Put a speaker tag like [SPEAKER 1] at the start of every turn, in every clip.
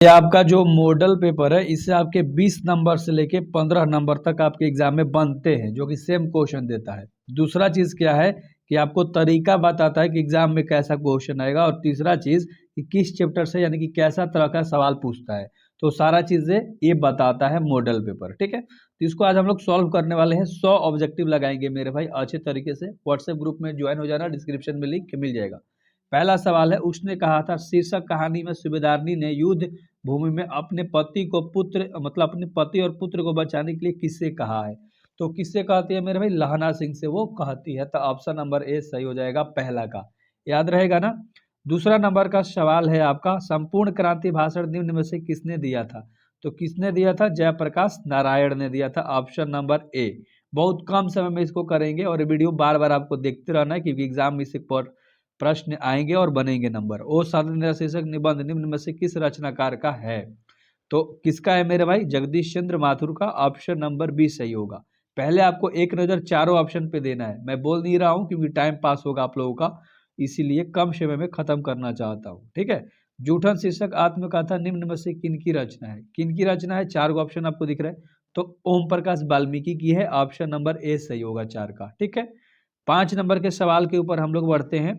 [SPEAKER 1] ये आपका जो मॉडल पेपर है इससे आपके 20 नंबर से लेके 15 नंबर तक आपके एग्जाम में बनते हैं, जो कि सेम क्वेश्चन देता है। दूसरा चीज क्या है कि आपको तरीका बताता है कि एग्जाम में कैसा क्वेश्चन आएगा, और तीसरा चीज कि किस चैप्टर से यानी कि कैसा तरह का सवाल पूछता है। तो सारा चीजें ये बताता है मॉडल पेपर। ठीक है, तो इसको आज हम लोग सॉल्व करने वाले हैं। 100 ऑब्जेक्टिव लगाएंगे मेरे भाई अच्छे तरीके से। व्हाट्सएप ग्रुप में ज्वाइन हो जाना, डिस्क्रिप्शन में लिंक मिल जाएगा। पहला सवाल है, उसने कहा था, शीर्षक कहानी में सुबेदारनी ने युद्ध भूमि में अपने पति को पुत्र मतलब अपने पति और पुत्र को बचाने के लिए किससे कहा है। तो किससे कहती है मेरे भाई, लहना सिंह से वो कहती है। तो ऑप्शन नंबर ए सही हो जाएगा पहला का, याद रहेगा ना। दूसरा नंबर का सवाल है आपका, संपूर्ण क्रांति भाषण निम्न में से किसने दिया था। तो किसने दिया था, जयप्रकाश नारायण ने दिया था। ऑप्शन नंबर ए। बहुत कम समय में इसको करेंगे, और वीडियो बार बार आपको देखते रहना है, क्योंकि एग्जाम में इससे प्रश्न आएंगे और बनेंगे नंबर। ओ साधन शीर्षक निबंध निम्न में से किस रचनाकार का है। तो किसका है मेरे भाई, जगदीश चंद्र माथुर का। ऑप्शन नंबर बी सही होगा। पहले आपको एक नजर चारों ऑप्शन पे देना है। मैं बोल नहीं रहा हूं क्योंकि टाइम पास होगा आप लोगों का, इसीलिए कम समय में खत्म करना चाहता हूं। ठीक है, जूठन शीर्षक आत्मकथा निम्न में से किनकी रचना है। किनकी रचना है, चार को ऑप्शन आपको दिख रहा है। तो ओम प्रकाश वाल्मीकि की है। ऑप्शन नंबर ए सही होगा चार का। ठीक है, 5 नंबर के सवाल के ऊपर हम लोग बढ़ते हैं।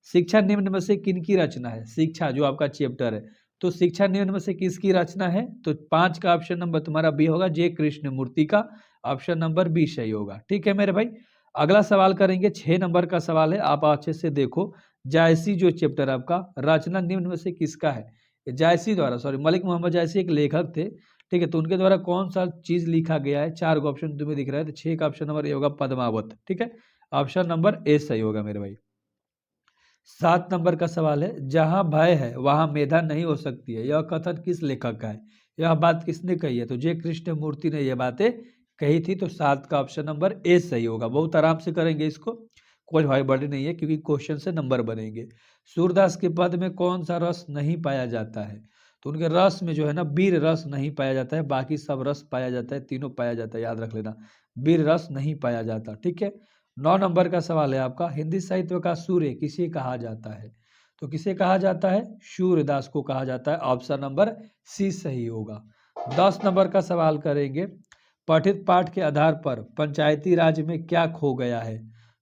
[SPEAKER 1] शिक्षा निम्न में से किनकी रचना है। शिक्षा जो आपका चैप्टर है, तो शिक्षा निम्न में से किसकी रचना है। तो 5 का ऑप्शन नंबर तुम्हारा बी होगा, जे कृष्ण मूर्ति का। ऑप्शन नंबर बी सही होगा। ठीक है मेरे भाई, अगला सवाल करेंगे। 6 नंबर का सवाल है, आप अच्छे से देखो। जायसी जो चैप्टर आपका, रचना निम्न में से किसका है। जायसी द्वारा, सॉरी, मलिक मोहम्मद जायसी एक लेखक थे। ठीक है, तो उनके द्वारा कौन सा चीज लिखा गया है। 4 ऑप्शन तुम्हें दिख रहा है, तो 6 का ऑप्शन नंबर ए होगा, पद्मावत। ठीक है, ऑप्शन नंबर ए सही होगा मेरे भाई। 7 नंबर का सवाल है, जहां भय है वहां मेधा नहीं हो सकती है, यह कथन किस लेखक का है। यह बात किसने कही है। तो जे कृष्ण मूर्ति ने यह बातें कही थी। तो 7 का ऑप्शन नंबर ए सही होगा। बहुत आराम से करेंगे इसको, कोई भाई बड़ी नहीं है, क्योंकि क्वेश्चन से नंबर बनेंगे। सूरदास के पद में कौन सा रस नहीं पाया जाता है। तो उनके रस में जो है ना, वीर रस नहीं पाया जाता है, बाकी सब रस पाया जाता है, तीनों पाया जाता है, याद रख लेना। वीर रस नहीं पाया जाता। ठीक है, 9 नंबर का सवाल है आपका, हिंदी साहित्य का सूर्य किसे कहा जाता है। तो किसे कहा जाता है, सूर्यदास को कहा जाता है। ऑप्शन नंबर सी सही होगा। 10 नंबर का सवाल करेंगे, पठित पाठ के आधार पर पंचायती राज में क्या खो गया है।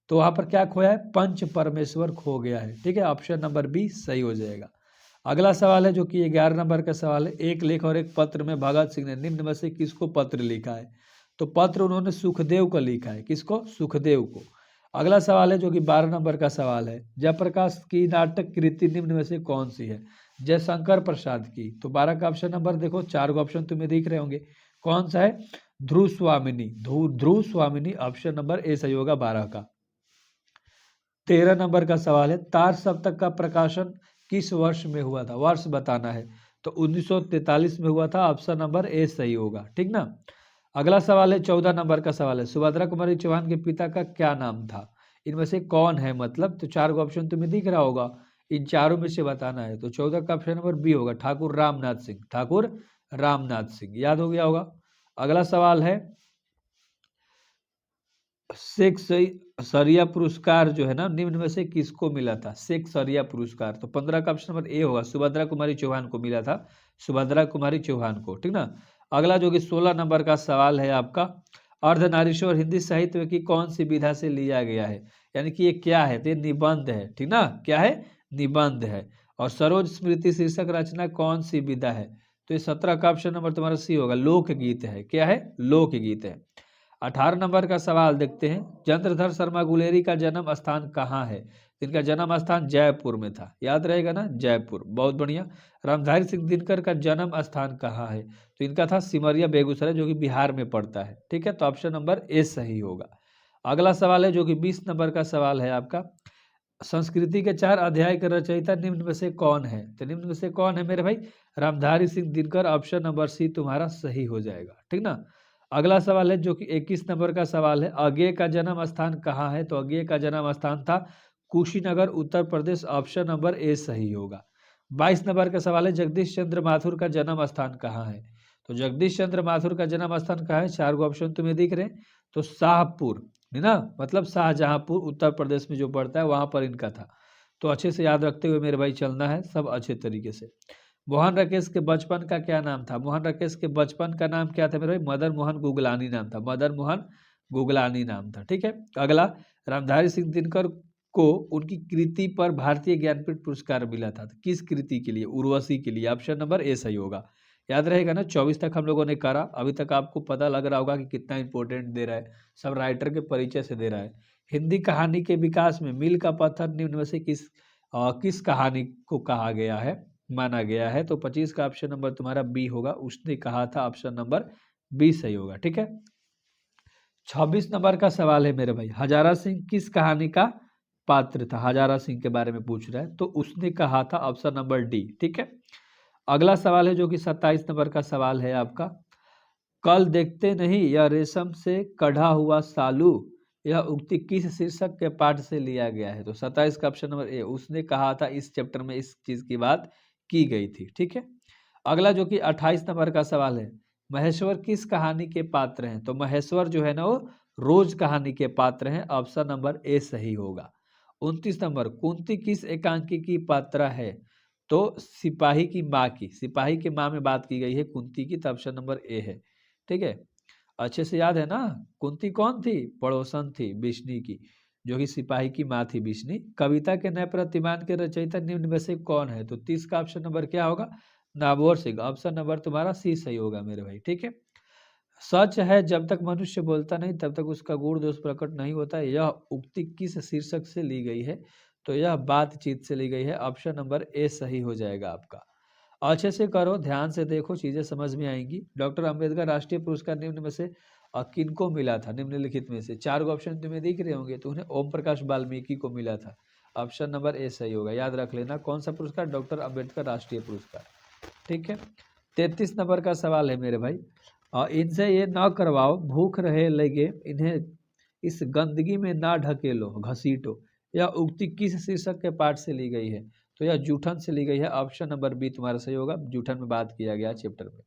[SPEAKER 1] तो वहां पर क्या खोया है, पंच परमेश्वर खो गया है। ठीक है, ऑप्शन नंबर बी सही हो जाएगा। अगला सवाल है जो कि 11 नंबर का सवाल है, एक लेख और एक पत्र में भगत सिंह ने निम्न में से किसको पत्र लिखा है। तो पत्र उन्होंने सुखदेव को लिखा है। किसको, सुखदेव को। अगला सवाल है जो कि 12 नंबर का सवाल है, जयप्रकाश की नाटक कृति निम्न में से कौन सी है। जयशंकर प्रसाद की। तो 12 का ऑप्शन नंबर देखो, 4 ऑप्शन तुम्हें दिख रहे होंगे, कौन सा है, ध्रुव स्वामिनी। ध्रुव स्वामिनी, ऑप्शन नंबर ए सही होगा 12 का। 13 नंबर का सवाल है, तार सप्तक का प्रकाशन किस वर्ष में हुआ था, वर्ष बताना है। तो 1943 में हुआ था। ऑप्शन नंबर ए सही होगा। ठीक ना। अगला सवाल है, 14 नंबर का सवाल है, सुभद्रा कुमारी चौहान के पिता का क्या नाम था। इनमें से कौन है, मतलब। तो 4 ऑप्शन तुम्हें दिख रहा होगा, इन चारों में से बताना है। तो 14 का ऑप्शन नंबर बी होगा, ठाकुर रामनाथ सिंह। ठाकुर रामनाथ सिंह, याद हो गया होगा। अगला सवाल है, शेक्सपियरिया पुरस्कार जो है ना, निम्न में से किसको मिला था, शेक्सपियरिया पुरस्कार। तो 15 का ऑप्शन नंबर ए होगा, सुभद्रा कुमारी चौहान को मिला था। सुभद्रा कुमारी चौहान को। ठीक ना। अगला जो कि 16 नंबर का सवाल है आपका, अर्धनारीश्वर हिंदी साहित्य की कौन सी विधा से लिया गया है। यानी कि ये क्या है, तो ये निबंध है। ठीक ना, क्या है, निबंध है। और सरोज स्मृति शीर्षक रचना कौन सी विधा है। तो ये 17 का ऑप्शन नंबर तुम्हारा सी होगा, लोकगीत है। क्या है, लोकगीत है। 18 नंबर का सवाल देखते हैं, चंद्रधर शर्मा गुलेरी का जन्म स्थान कहाँ है। इनका जन्म स्थान जयपुर में था, याद रहेगा ना, जयपुर। बहुत बढ़िया। रामधारी सिंह दिनकर का जन्म स्थान कहाँ है। तो इनका था सिमरिया बेगूसराय, जो कि बिहार में पड़ता है। ठीक है, तो ऑप्शन नंबर ए सही होगा। अगला सवाल है जो कि 20 नंबर का सवाल है आपका, संस्कृति के 4 अध्याय के रचयिता निम्न में से कौन है। तो निम्न में से कौन है मेरे भाई, Ramdhari Singh Dinkar. Option number C तुम्हारा सही हो जाएगा। ठीक ना। अगला सवाल है जो कि 21 नंबर का सवाल है, अज्ञेय का जन्म स्थान कहाँ है। तो अज्ञेय का जन्म स्थान था कुशीनगर, उत्तर प्रदेश। ऑप्शन नंबर ए सही होगा। 22 नंबर का सवाल है, जगदीश चंद्र माथुर का जन्म स्थान कहाँ है। तो जगदीश चंद्र माथुर का जन्म स्थान कहाँ है, 4 ऑप्शन तुम्हें दिख रहे हैं। तो शाहपुर है ना, मतलब शाहजहांपुर, उत्तर प्रदेश में जो पड़ता है वहां पर इनका था। तो अच्छे से याद रखते हुए मेरे भाई चलना है सब अच्छे तरीके से। मोहन राकेश के बचपन का क्या नाम था? मोहन राकेश के बचपन का नाम क्या था मेरे भाई? मदन मोहन गुगलानी नाम था, मदन मोहन गुगलानी नाम था। ठीक है। अगला, रामधारी सिंह दिनकर को उनकी कृति पर भारतीय ज्ञानपीठ पुरस्कार मिला था, तो किस कृति के लिए? उर्वशी के लिए। ऑप्शन नंबर ए सही होगा। याद रहेगा ना, 24 तक हम लोगों ने करा। अभी तक आपको पता लग रहा होगा कि कितना इंपॉर्टेंट दे रहा है, सब राइटर के परिचय से दे रहा है। हिंदी कहानी के विकास में मील का पत्थर निम्न में से किस कहानी को कहा गया है, माना गया है? तो 25 का ऑप्शन नंबर तुम्हारा बी होगा, उसने कहा था। ऑप्शन नंबर बी सही होगा। ठीक है। 26 नंबर का सवाल है मेरे भाई, हजारा सिंह किस कहानी का पात्र था? हजारा सिंह के बारे में पूछ रहा है, तो उसने कहा था। Option number D. ठीक है। अगला सवाल है जो कि 27 नंबर का सवाल है आपका, कल देखते नहीं यह रेशम से कढ़ा हुआ सालू, यह उक्ति किस शीर्षक के पाठ से लिया गया है? तो 27 का ऑप्शन नंबर ए, उसने कहा था। इस चैप्टर में इस चीज की बात की गई थी। ठीक है। अगला जो कि 28 नंबर का सवाल है, महेश्वर किस कहानी के पात्र हैं? तो महेश्वर जो है ना वो रोज कहानी के पात्र हैं। ऑप्शन नंबर ए सही होगा। 29 नंबर, कुंती किस एकांकी की पात्रा है? तो सिपाही की माँ की, सिपाही की माँ में बात की गई है कुंती की, तो ऑप्शन नंबर ए है। ठीक है। अच्छे से याद है ना, कुंती कौन थी? पड़ोसन थी बिष्णी की, जो कि सिपाही की माँ थी बिष्णी। कविता के नए प्रतिमान के रचयिता निम्न में से कौन है? तो 30 का ऑप्शन नंबर क्या होगा? नागौर सिंह। ऑप्शन नंबर तुम्हारा सी सही होगा मेरे भाई। ठीक है। सच है जब तक मनुष्य बोलता नहीं तब तक उसका गुण दोष प्रकट नहीं होता, यह उक्ति किस शीर्षक से ली गई है? तो यह बातचीत से ली गई है। ऑप्शन नंबर ए सही हो जाएगा आपका। अच्छे से करो, ध्यान से देखो, चीजें समझ में आएंगी। डॉक्टर अंबेडकर राष्ट्रीय पुरस्कार निम्न में से किनको मिला था? निम्नलिखित में से 4 ऑप्शन तुम्हें दिख रहे होंगे, तो उन्हें ओम प्रकाश वाल्मीकि को मिला था। ऑप्शन नंबर ए सही होगा। याद रख लेना, कौन सा पुरस्कार? डॉक्टर अंबेडकर राष्ट्रीय पुरस्कार। ठीक है। 33 नंबर का सवाल है मेरे भाई, इनसे ये ना करवाओ, भूख रहे लगे इन्हें इस गंदगी में ना ढकेलो, घसीटो, यह उक्ति किस शीर्षक के पाठ से ली गई है? तो यह जूठन से ली गई है। ऑप्शन नंबर बी तुम्हारा सही होगा, जूठन में बात किया गया चैप्टर में।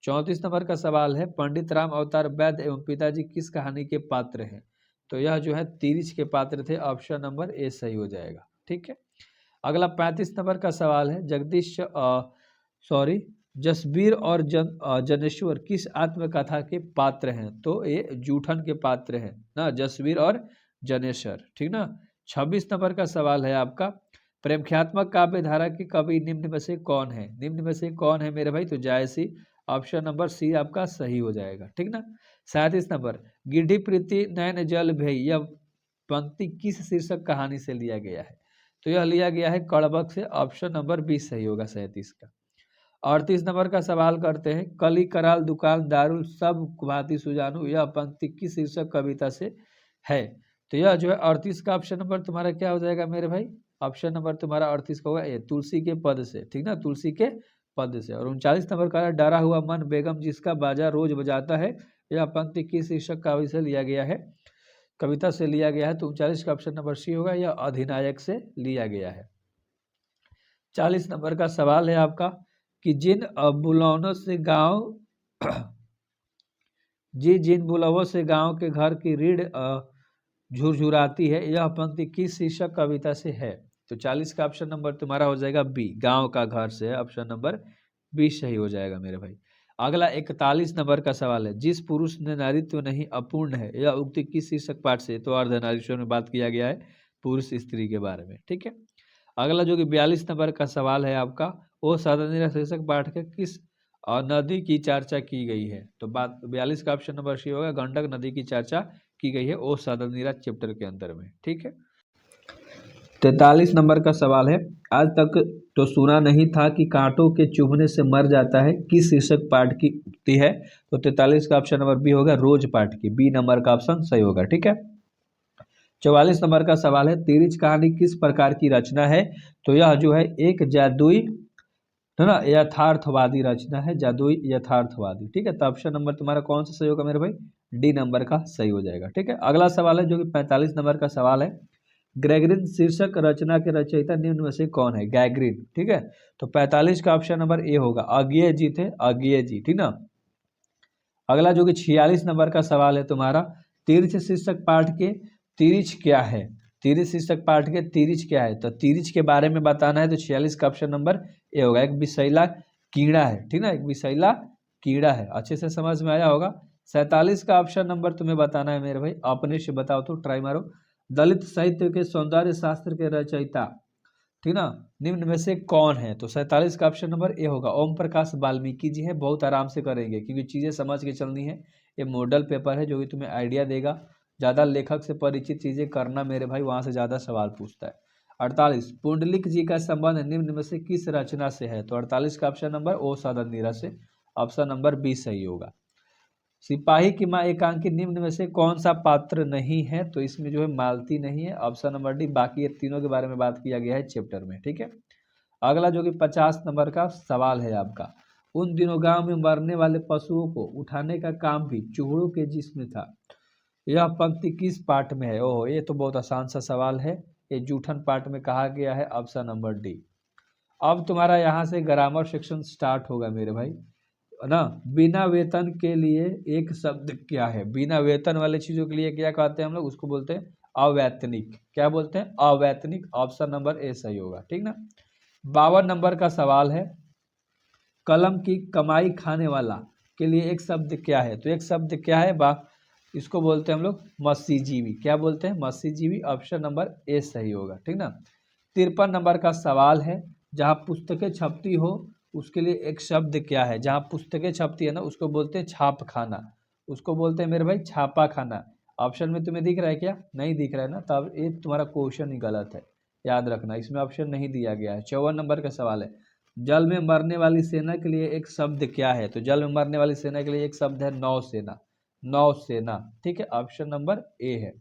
[SPEAKER 1] 34 नंबर का सवाल है, पंडित राम अवतार वैद्य एवं पिताजी किस कहानी के पात्र हैं? तो यह जो है तिरिच के पात्र थे। ऑप्शन नंबर ए सही हो जाएगा। ठीक है। अगला 35 नंबर का सवाल है, जसबीर और जनेश्वर किस आत्मकथा के पात्र हैं? तो ये जूठन के पात्र हैं ना, जसबीर और जनेश्वर। ठीक ना। 26 नंबर का सवाल है आपका, प्रेमख्यात्मक काव्य धारा के कवि निम्न में से कौन है? निम्न में से कौन है मेरे भाई? तो जायसी। ऑप्शन नंबर सी आपका सही हो जाएगा। ठीक ना। 37 नंबर, गिड्ढी प्रीति नयन जल भई, यह पंक्ति किस शीर्षक कहानी से लिया गया है? तो यह लिया गया है कड़बक से। ऑप्शन नंबर बी सही होगा 37 का। 38 नंबर का सवाल करते हैं, कली कराल दुकान दारुल सब भांति सुजानू, यह पंक्ति किस शीर्षक कविता से है? तो यह जो है 38 का ऑप्शन नंबर तुम्हारा क्या हो जाएगा मेरे भाई? ऑप्शन नंबर तुम्हारा 38 का होगा ये, तुलसी के पद से। ठीक ना, तुलसी के पद से। और 39 नंबर का डरा हुआ मन बेगम जिसका बाजा रोज बजाता है, यह पंक्ति किस शीर्षक कवि से लिया गया है, कविता से लिया गया है? तो 39 का ऑप्शन नंबर सी होगा, यह अधिनायक से लिया गया है। 40 नंबर का सवाल है आपका कि जिन बुलौनों से गांव जिन बुलवों से गांव के घर की रीढ़ झुरझुराती है, यह पंक्ति किस शीर्षक कविता से है? तो 40 का ऑप्शन नंबर तुम्हारा हो जाएगा बी, गांव का घर से है। ऑप्शन नंबर बी सही हो जाएगा मेरे भाई। अगला 41 नंबर का सवाल है, जिस पुरुष ने नारीत्व नहीं अपूर्ण है, यह उक्ति किस शीर्षक पाठ से? तो अर्धनारीश्वर में बात किया गया है पुरुष स्त्री के बारे में। ठीक है। अगला जो कि 42 नंबर का सवाल है आपका, वो साधन शीर्षक पाठ के किस नदी की चर्चा की गई है? तो बात 42 का ऑप्शन नंबर सी होगा, गंडक नदी की चर्चा की गई है ओ साधन चैप्टर के अंदर में। ठीक है। 43 नंबर का सवाल है, आज तक तो सुना नहीं था कि कांटों के चुभने से मर जाता है, किस शीर्षक पाठ की उक्ति है? तो 43 का ऑप्शन नंबर बी होगा, रोज पाठ की। बी नंबर का ऑप्शन सही होगा। ठीक है। 44 नंबर का सवाल है, तिरिच कहानी किस प्रकार की रचना है? तो यह जो है एक जादुई है ना, यथार्थवादी रचना है, जादुई यथार्थवादी। ठीक है। तो ऑप्शन नंबर तुम्हारा कौन सा सही होगा मेरे भाई? डी नंबर का सही हो जाएगा। ठीक है। अगला सवाल है जो कि 45 नंबर का सवाल है, ग्रेगरिन शीर्षक रचना के रचयिता निम्न में से कौन है? गैगरिन। ठीक है। तो 45 का ऑप्शन नंबर ए होगा, अज्ञेय जी थे, अज्ञेय जी। ठीक ना। अगला जो कि 46 नंबर का सवाल है तुम्हारा, तिरिच शीर्षक पाठ के तिरिच क्या है? तिरिच शीर्षक पाठ के तिरिच क्या है? तो तिरिच के बारे में बताना है, तो 46 का ऑप्शन नंबर ए होगा। एक विषैला कीड़ा है, ठीक ना, एक विषैला कीड़ा है। अच्छे से समझ में आया होगा। 47 का ऑप्शन नंबर तुम्हें बताना है मेरे भाई, अपने से बताओ तो, ट्राई मारो। दलित साहित्य के सौंदर्य शास्त्र के रचयिता, ठीक ना, निम्न में से कौन है? तो 47 का ऑप्शन नंबर ए होगा, ओम प्रकाश वाल्मीकि जी है। बहुत आराम से करेंगे क्योंकि चीज़ें समझ के चलनी है। ये मॉडल पेपर है जो कि तुम्हें आइडिया देगा। ज़्यादा लेखक से परिचित चीज़ें करना मेरे भाई, वहाँ से ज़्यादा सवाल पूछता है। 48, पुंडलिक जी का संबंध निम्न में से किस रचना से है? तो 48 का ऑप्शन नंबर ओ सदन से, ऑप्शन नंबर बी सही होगा। सिपाही की मां एकांकी निम्न में से कौन सा पात्र नहीं है? तो इसमें जो है मालती नहीं है, ऑप्शन नंबर डी। बाकी ये तीनों के बारे में बात किया गया है चैप्टर में, ठीक है। अगला जो कि 50 नंबर का सवाल है आपका, उन दिनों गांव में मरने वाले पशुओं को उठाने का काम भी चूहों के जिस्म था। यह पंक्ति किस पाठ में है? ओह, ये तो बहुत आसान सा सवाल है। ये जूठन पाठ में कहा गया है, ऑप्शन नंबर डी। अब तुम्हारा यहाँ से ग्रामर सेक्शन स्टार्ट होगा मेरे भाई, है ना। बिना वेतन के लिए एक शब्द क्या है? बिना वेतन वाले चीजों के लिए क्या कहते हैं हम लोग? उसको बोलते हैं अवैतनिक। क्या बोलते हैं? अवैतनिक। ऑप्शन नंबर ए सही होगा, ठीक ना। 52 नंबर का सवाल है, कलम की कमाई खाने वाला के लिए एक शब्द क्या है? तो एक शब्द क्या है इसको बोलते हैं हम लोग मत्स्यजीवी। क्या बोलते हैं? मत्स्यजीवी। ऑप्शन नंबर ए सही होगा, ठीक ना। 53 नंबर का सवाल है, जहाँ पुस्तकें छपती हो उसके लिए एक शब्द क्या है? जहाँ पुस्तकें छपती है ना, उसको बोलते हैं छाप खाना। उसको बोलते हैं मेरे भाई छापा खाना। ऑप्शन में तुम्हें दिख रहा है क्या? नहीं दिख रहा है ना, तब ये तुम्हारा क्वेश्चन ही गलत है, याद रखना। इसमें ऑप्शन नहीं दिया गया है। 54 नंबर का सवाल है, जल में मरने वाली सेना के लिए एक शब्द क्या है? तो जल में मरने वाली सेना के लिए एक शब्द है नौसेना। नौसेना, ठीक है, ऑप्शन नंबर ए है।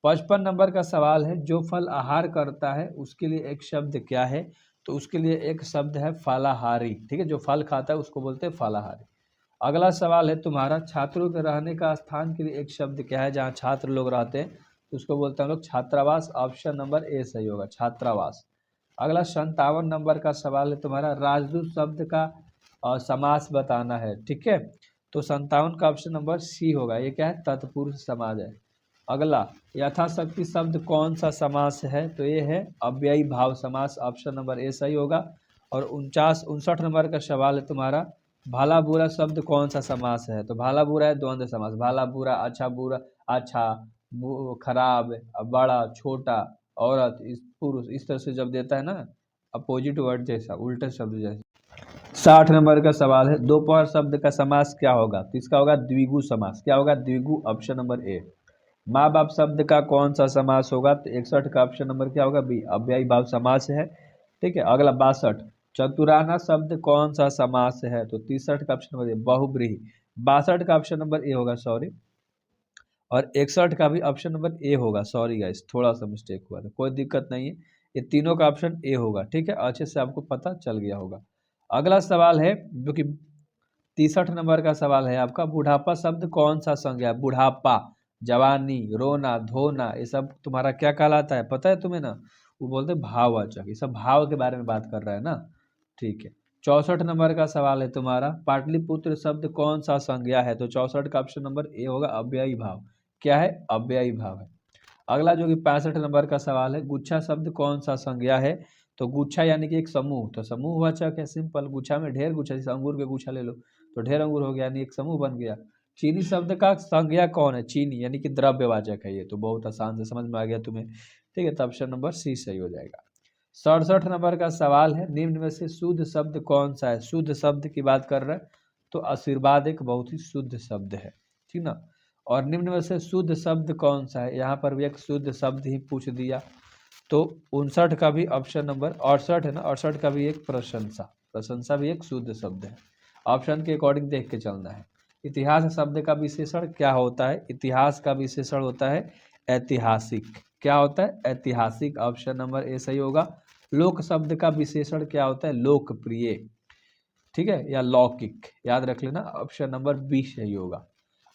[SPEAKER 1] 55 नंबर का सवाल है, जो फल आहार करता है उसके लिए एक शब्द क्या है? तो उसके लिए एक शब्द है फलाहारी, ठीक है। जो फल खाता है उसको बोलते हैं फलाहारी। अगला सवाल है तुम्हारा, छात्रों के रहने का स्थान के लिए एक शब्द क्या है? जहाँ छात्र लोग रहते हैं तो उसको बोलते हैं हम लोग छात्रावास। ऑप्शन नंबर ए सही होगा, छात्रावास। अगला 57 नंबर का सवाल है तुम्हारा, राजदूत शब्द का समास बताना है, ठीक है। तो 57 का ऑप्शन नंबर सी होगा। ये क्या है? तत्पुरुष समाज है। अगला, यथाशक्ति शब्द कौन सा समास है? तो ये है अव्ययी भाव समास। ऑप्शन नंबर ए सही होगा। और 59 नंबर का सवाल है तुम्हारा, भाला बुरा शब्द कौन सा समास है? तो भाला बुरा है द्वंद्व समास। भाला बुरा, अच्छा बुरा, अच्छा खराब, बड़ा, छोटा, औरत, इस पुरुष, इस तरह से जब देता है ना, अपोजिट वर्ड जैसा, उल्टे शब्द जैसा। 60 नंबर का सवाल है, दोपहर शब्द का समास क्या होगा? तो इसका होगा द्विगु समास। क्या होगा? द्विगु। Option number A. माँ बाप शब्द का कौन सा समास होगा? तो 61 का ऑप्शन नंबर क्या होगा? बी, अव्ययी भाव समास है, ठीक है। अगला 62, चतुराना शब्द कौन सा समास है? तो 63 का ऑप्शन नंबर ए, बहुब्रीहि। 62 का ऑप्शन नंबर ए होगा, सॉरी। और 61 का भी ऑप्शन नंबर ए होगा, सॉरी गाइस, थोड़ा सा मिस्टेक हुआ था, कोई दिक्कत नहीं है। ये तीनों का ऑप्शन ए होगा, ठीक है। अच्छे से आपको पता चल गया होगा। अगला सवाल है जो कि 63 नंबर का सवाल है आपका, बुढ़ापा शब्द कौन सा संज्ञा? बुढ़ापा, जवानी, रोना, धोना, ये सब तुम्हारा क्या कहलाता है? पता है तुम्हें ना? वो बोलते हैं भाववाचक। ये सब भाव के बारे में बात कर रहा है ना, ठीक है। 64 नंबर का सवाल है तुम्हारा, पाटलिपुत्र शब्द कौन सा संज्ञा है? तो 64 का ऑप्शन नंबर ए होगा, अव्ययी भाव। क्या है? अव्ययी भाव है। अगला जो कि 65 नंबर का सवाल है, गुच्छा शब्द कौन सा संज्ञा है? तो गुच्छा यानी कि एक समूह, तो समूहवाचक है, सिंपल। गुच्छा में ढेर गुच्छा, जैसे अंगूर के गुच्छा ले लो तो ढेर अंगूर हो गया, यानी एक समूह बन गया। चीनी शब्द का संज्ञा कौन है? चीनी, यानी कि द्रव्यवाचक है। ये तो बहुत आसान से समझ में आ गया तुम्हें, ठीक है। तो ऑप्शन नंबर सी सही हो जाएगा। 67 नंबर का सवाल है, निम्न में से शुद्ध शब्द कौन सा है? शुद्ध शब्द की बात कर रहे हैं तो आशीर्वाद एक बहुत ही शुद्ध शब्द है, ठीक ना। और निम्न में से शुद्ध शब्द कौन सा है? यहाँ पर भी एक शुद्ध शब्द ही पूछ दिया। तो 59 का भी ऑप्शन नंबर 68 है ना, 68 का भी एक प्रशंसा। प्रशंसा भी एक शुद्ध शब्द है। ऑप्शन के अकॉर्डिंग देख के चलना है। इतिहास शब्द का विशेषण क्या होता है? इतिहास का विशेषण होता है ऐतिहासिक। क्या होता है? ऐतिहासिक। ऑप्शन नंबर ए सही होगा। लोक शब्द का विशेषण क्या होता है? लोकप्रिय, ठीक है, या लौकिक, याद रख लेना। ऑप्शन नंबर बी सही होगा।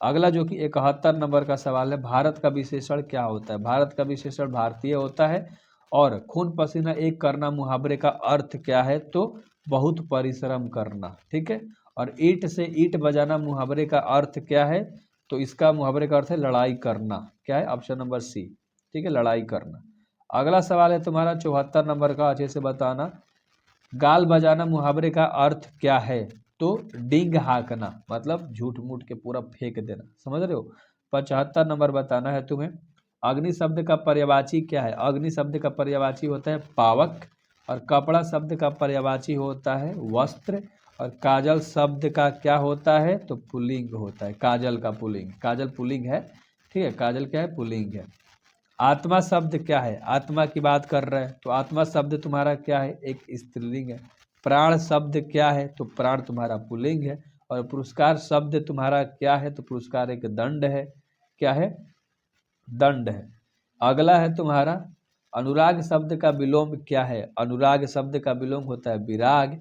[SPEAKER 1] अगला जो कि 71 नंबर का सवाल है, भारत का विशेषण क्या होता है? भारत का विशेषण भारतीय होता है। और खून पसीना एक करना मुहावरे का अर्थ क्या है? तो बहुत परिश्रम करना, ठीक है। और ईंट से ईंट बजाना मुहावरे का अर्थ क्या है? तो इसका मुहावरे का अर्थ है लड़ाई करना। क्या है? ऑप्शन नंबर सी, ठीक है, लड़ाई करना। अगला सवाल है तुम्हारा 74 नंबर का, अच्छे से बताना, गाल बजाना मुहावरे का अर्थ क्या है? तो डींग हाँकना, मतलब झूठ मूठ के पूरा फेंक देना, समझ रहे हो। 75 नंबर बताना है तुम्हें। अग्नि शब्द का पर्यायवाची क्या है? अग्नि शब्द का पर्यायवाची होता है पावक, और कपड़ा शब्द का पर्यायवाची होता है वस्त्र, और काजल शब्द का क्या होता है? तो पुल्लिंग होता है, काजल का पुल्लिंग, काजल पुल्लिंग है, ठीक है, काजल क्या है? पुल्लिंग है। आत्मा शब्द क्या है? आत्मा की बात कर रहे हैं तो आत्मा शब्द तुम्हारा क्या है? एक स्त्रीलिंग है। प्राण शब्द क्या है? तो प्राण तुम्हारा पुल्लिंग है। और पुरस्कार शब्द तुम्हारा क्या है? तो पुरस्कार एक दंड है, क्या है? दंड है। अगला है तुम्हारा अनुराग शब्द का विलोम क्या है? अनुराग शब्द का विलोम होता है विराग।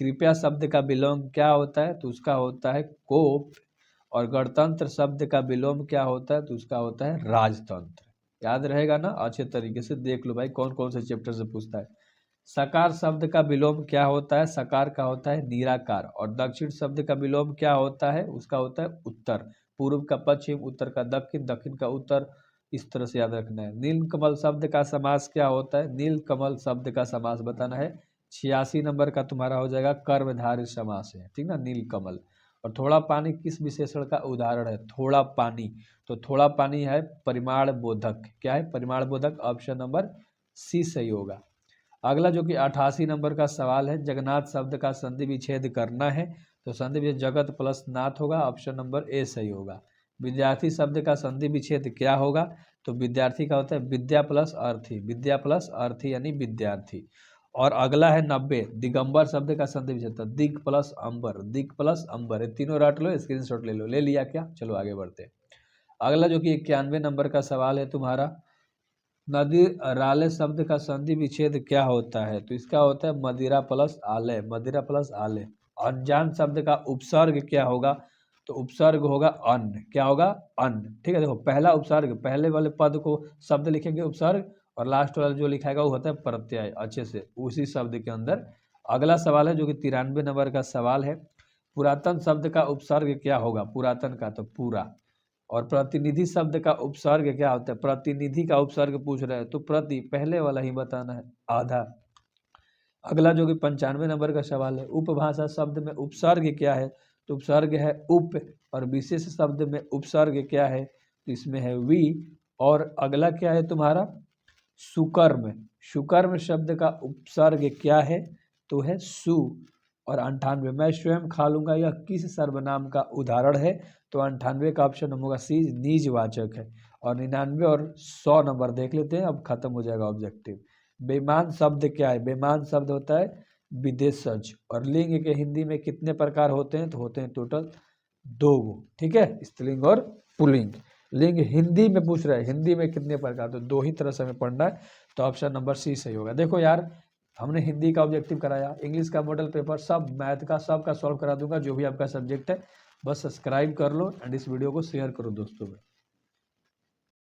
[SPEAKER 1] कृपया शब्द का विलोम क्या होता है? तो उसका होता है कोप। और गणतंत्र शब्द का विलोम क्या होता है? तो उसका होता है राजतंत्र। याद रहेगा ना? अच्छे तरीके से देख लो भाई कौन कौन से चैप्टर से पूछता है। सकार शब्द का विलोम क्या होता है? सकार का होता है निराकार। और दक्षिण शब्द का विलोम क्या होता है? उसका होता है उत्तर। पूर्व का पश्चिम, उत्तर का दक्षिण, दक्षिण का उत्तर, इस तरह से याद रखना है। नीलकमल शब्द का समास क्या होता है? नीलकमल शब्द का समास बताना है। 86 नंबर का तुम्हारा हो जाएगा कर्मधारय समास है, ठीक ना, नीलकमल। और थोड़ा पानी किस विशेषण का उदाहरण है? थोड़ा पानी, तो थोड़ा पानी है परिमाण बोधक। क्या है? परिमाण बोधक। ऑप्शन नंबर सी सही होगा। अगला जो कि 88 नंबर का सवाल है, जगन्नाथ शब्द का संधि विच्छेद करना है, तो संधि विच्छेद जगत प्लस नाथ होगा, ऑप्शन नंबर ए सही होगा। विद्यार्थी शब्द का संधि विच्छेद क्या होगा? तो विद्यार्थी का होता है विद्या प्लस अर्थी, विद्या प्लस अर्थी यानी विद्यार्थी। और अगला है 90, दिगंबर शब्द का संधि विच्छेद, दिग प्लस अंबर, दिग प्लस अंबर, ये तीनों रट लो, स्क्रीनशॉट ले लो। ले लिया क्या? चलो आगे बढ़ते हैं। अगला जो कि 91 नंबर का सवाल है तुम्हारा, नदी राले शब्द का संधि विच्छेद क्या होता है? तो इसका होता है मदिरा प्लस आलय, मदिरा प्लस आलय। अनजान शब्द का उपसर्ग क्या होगा? तो उपसर्ग होगा अन्न, क्या होगा? अन्न, ठीक है। देखो पहला उपसर्ग, पहले वाले पद को शब्द लिखेंगे उपसर्ग, और लास्ट वाला जो लिखाएगा वो होता है प्रत्यय, अच्छे से उसी शब्द के अंदर। अगला सवाल है जो कि 93 नंबर का सवाल है, पुरातन शब्द का उपसर्ग क्या होगा? पुरातन का तो पूरा। और प्रतिनिधि शब्द का उपसर्ग क्या होता है? प्रतिनिधि का उपसर्ग पूछ रहे हैं तो प्रति, पहले वाला ही बताना है, आधा। अगला जो कि 95 नंबर का सवाल है, उपभाषा शब्द में उपसर्ग क्या है? तो उपसर्ग है उप। और विशेष शब्द में उपसर्ग क्या है? तो इसमें है वी। और अगला क्या है तुम्हारा? सुकर्म। सुकर्म शब्द का उपसर्ग क्या है? तो है सु। और 98, मैं स्वयं खा लूंगा, यह किस सर्वनाम का उदाहरण है? तो 98 का ऑप्शन होगा सी, निजवाचक है। और 99 और 100 नंबर देख लेते हैं, अब खत्म हो जाएगा ऑब्जेक्टिव। बेईमान शब्द क्या है? बेईमान शब्द होता है विदेशज। और लिंग के हिंदी में कितने प्रकार होते हैं? तो होते हैं टोटल 2 गो, ठीक है, स्त्रीलिंग और पुल्लिंग। लिंग हिंदी में पूछ रहे हैं, हिंदी में कितने प्रकार? तो 2 ही तरह से हमें पढ़ना है, तो ऑप्शन नंबर सी सही होगा। देखो यार, हमने हिंदी का ऑब्जेक्टिव कराया, इंग्लिश का मॉडल पेपर, सब मैथ का सब का सॉल्व करा दूंगा, जो भी आपका सब्जेक्ट है। बस सब्सक्राइब कर लो एंड इस वीडियो को शेयर करो दोस्तों में।